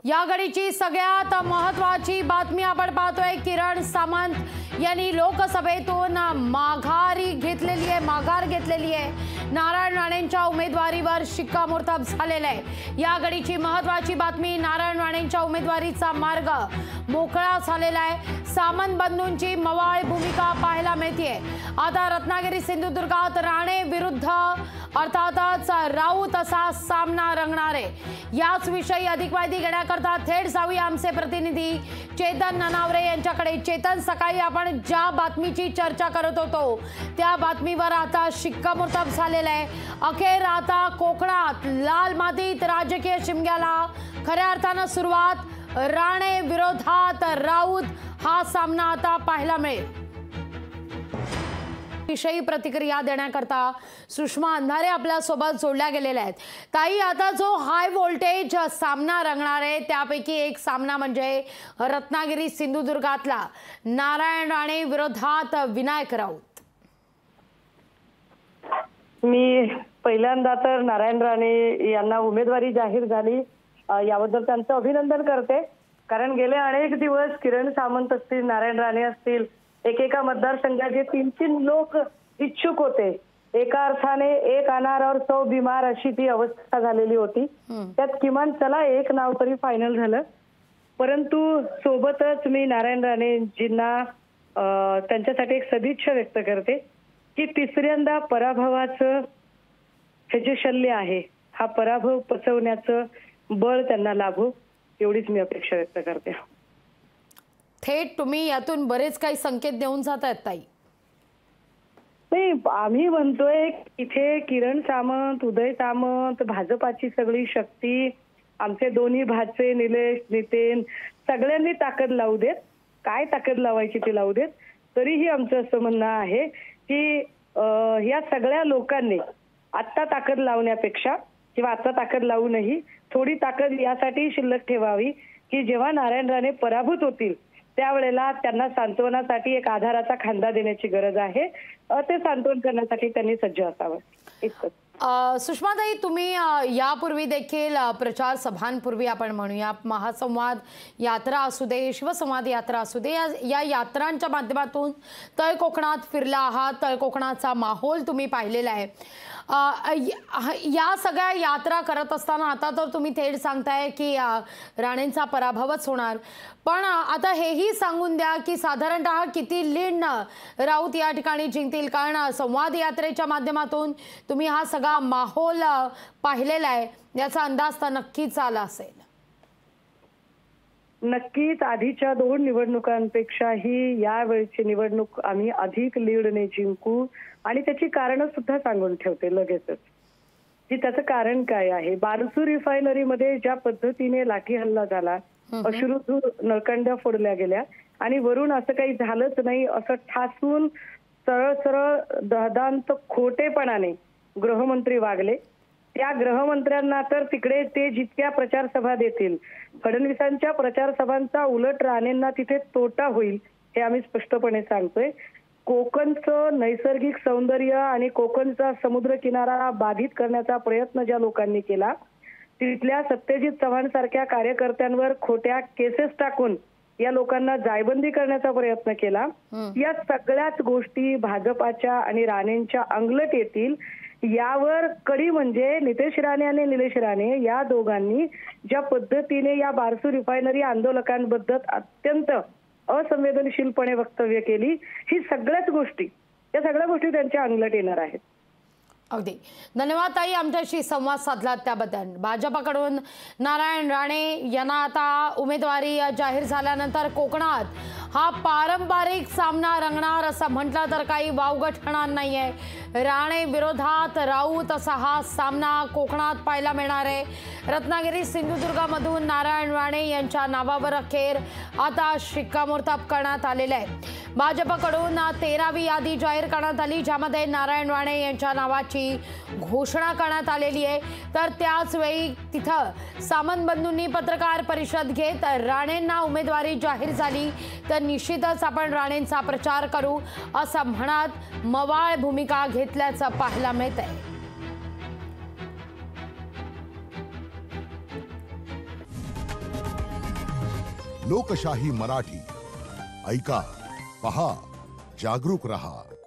या घडीची सगळ्यात महत्त्वाची बातमी आपण पाहतोय। किरण सामंत यांनी लोकसभेतून माघार घेतलेली आहे। नारायण राणेंच्या उमेदवारीवर शिक्कामोर्तब झालेला आहे। या घडीची महत्त्वाची बातमी, नारायण राणेंच्या उमेदवारीचा मार्ग मोकळा झालेला आहे। सामंत बंधूंची मवाळ भूमिका पाहायला मिळते। आता रत्नागिरी सिंधुदुर्गात राणे विरुद्ध अर्थातच राऊत असा सामना रंगणार आहे। याच विषयी अधिक माहिती घेण्याकरता थेट जाऊया आमचे प्रतिनिधी चेतन ननावरे यांच्याकडे। चेतन, सकाळी आपण ज्या बातमीची चर्चा करत होतो त्या बातमीवर आता शिक्कामोर्तब झालेला आहे। अखेर आता कोकणात लाल मातीत राजकीय शिमग्याला खऱ्या अर्थाने सुरुवात। राणे विरोधात राऊत हा सामना आता पाहायला मिळेल। विषयी प्रतिक्रिया देण्याकरता सुषमा अंधारे आपल्या सोबत जोडल्या गेलेल्या आहेत। ताई, आता जो हाय व्होल्टेज सामना रंगणार आहे त्यापैकी एक सामना म्हणजे रत्नागिरी सिंधुदुर्गातला नारायण राणे विरोधात विनायक राऊत। मी पहिल्यांदा तर नारायण राणे यांना उमेदवारी जाहीर झाली याबद्दल त्यांचं अभिनंदन करते। कारण गेले अनेक दिवस किरण सामंत असतील, नारायण राणे असतील, एकेका मतदारसंघाचे 3-3 लोक इच्छुक होते। एका अर्थाने एक अनार और 100 बीमार अशी ती अवस्था झालेली होती। त्यात किमान चला एक नाव तरी फायनल झालं। परंतु सोबतच मी नारायण राणेंजींना त्यांच्यासाठी एक सदिच्छा व्यक्त करते की तिसऱ्यांदा पराभवाचं हे जे शल्य आहे, हा पराभव पचवण्याचं बळ त्यांना लाभो, एवढीच मी अपेक्षा व्यक्त करते। थेट तुम्ही यातून बरेच काही संकेत देऊन जात आहेत ताई। नाही, आम्ही म्हणतोय इथे किरण सामंत, उदय सामंत, भाजपाची सगळी शक्ती, आमचे दोन्ही भाचे निलेश, नितेन, सगळ्यांनी ताकद लावू देत। काय ताकद लावायची ती लावू देत। तरीही आमचं असं म्हणणं आहे की या सगळ्या लोकांनी आत्ता ताकद लावण्यापेक्षा किंवा आता ताकद लावूनही थोडी ताकद यासाठी शिल्लक ठेवावी की जेव्हा नारायण राणे पराभूत होतील त्यावेळेला त्यांना सांत्वनासाठी एक आधाराचा खांदा देण्याची गरज आहे। ते सांत्वन करण्यासाठी त्यांनी सज्ज असावं, इतकंच। सुषमाताई, तुम्ही यापूर्वी देखील प्रचार सभांपूर्वी आपण म्हणूया महासंवाद यात्रा असू दे, शिवसंवाद यात्रा असू दे, या यात्रांच्या माध्यमातून तळ कोकणात फिरला आहात। तळ कोकणाचा माहोल तुम्ही पाहिलेला आहे। या सगळ्या यात्रा करत असताना आता तर तुम्ही थेट सांगताय की राणेंचा पराभवच होणार, पण आता हेही सांगून द्या की साधारणतः किती लीड राऊत या ठिकाणी जिंकतील? कारण संवाद यात्रेच्या माध्यमातून तुम्ही हा सगळा माहोल पाहिलेला आहे, याचा अंदाज तर नक्कीच आला असेल। नक्कीच आधीच्या 2 निवडणुकांपेक्षाही यावेळची निवडणूक आम्ही अधिक लीडने जिंकू आणि त्याची कारण सुद्धा सांगून ठेवते लगेचच की त्याचं कारण काय आहे। बारसू रिफायनरीमध्ये ज्या पद्धतीने लाठी हल्ला झाला, अश्रुधूर नळकांड्या फोडल्या गेल्या आणि वरून असं काही झालंच नाही असं ठासून सरळ सरळ दहदांत खोटेपणाने गृहमंत्री वागले। त्या गृहमंत्र्यांना तर तिकडे ते जितक्या प्रचार सभा देतील, फडणवीसांच्या प्रचार सभांचा उलट राणेंना तिथे तोटा होईल हे आम्ही स्पष्टपणे सांगतोय। कोकणचं नैसर्गिक सौंदर्य आणि कोकणचा समुद्र किनारा बाधित करण्याचा प्रयत्न ज्या लोकांनी केला, तिथल्या सत्यजित चव्हाण सारख्या कार्यकर्त्यांवर खोट्या केसेस टाकून या लोकांना जायबंदी करण्याचा प्रयत्न केला, या सगळ्याच गोष्टी भाजपाच्या आणि राणेंच्या अंगलट येतील। यावर कडी म्हणजे नितेश राणे आणि निलेश राणे या दोघांनी ज्या पद्धतीने या बारसू रिफायनरी आंदोलकांबद्दल अत्यंत असंवेदनशीलपणे वक्तव्य केली, ही सगळ्याच गोष्टी त्यांच्या अंगलट येणार आहेत। अगदी धन्यवाद ताई, आमच्याशी संवाद साधलात त्याबद्दल। भाजपाकडून नारायण राणे यांना आता उमेदवारी जाहीर झाल्यानंतर कोकणात हा पारंपरिक सामना रंगणार असं म्हटलं तर काही वावगं ठरणार नाहीये। राणे विरोधात राऊत असा हा सामना कोकणात पाहायला मिळणार आहे। रत्नागिरी सिंधुदुर्गामधून नारायण राणे यांच्या नावावर अखेर आता शिक्कामोर्तब करण्यात आलेलं आहे। भाजपकडून 13वी यादी जाहीर करण्यात आली, ज्यामध्ये नारायण राणे यांच्या नावाची घोषणा करण्यात आलेली आहे। तर त्याच वेळी तिथं सामंत बंधूंनी पत्रकार परिषद घेत राणेंना उमेदवारी जाहीर झाली तर निश्चितच आपण राणेंचा प्रचार करू असं म्हणत मवाळ भूमिका घेतल्याचं पाहायला मिळतंय। लोकशाही मराठी ऐका, पहा, जागरूक रहा.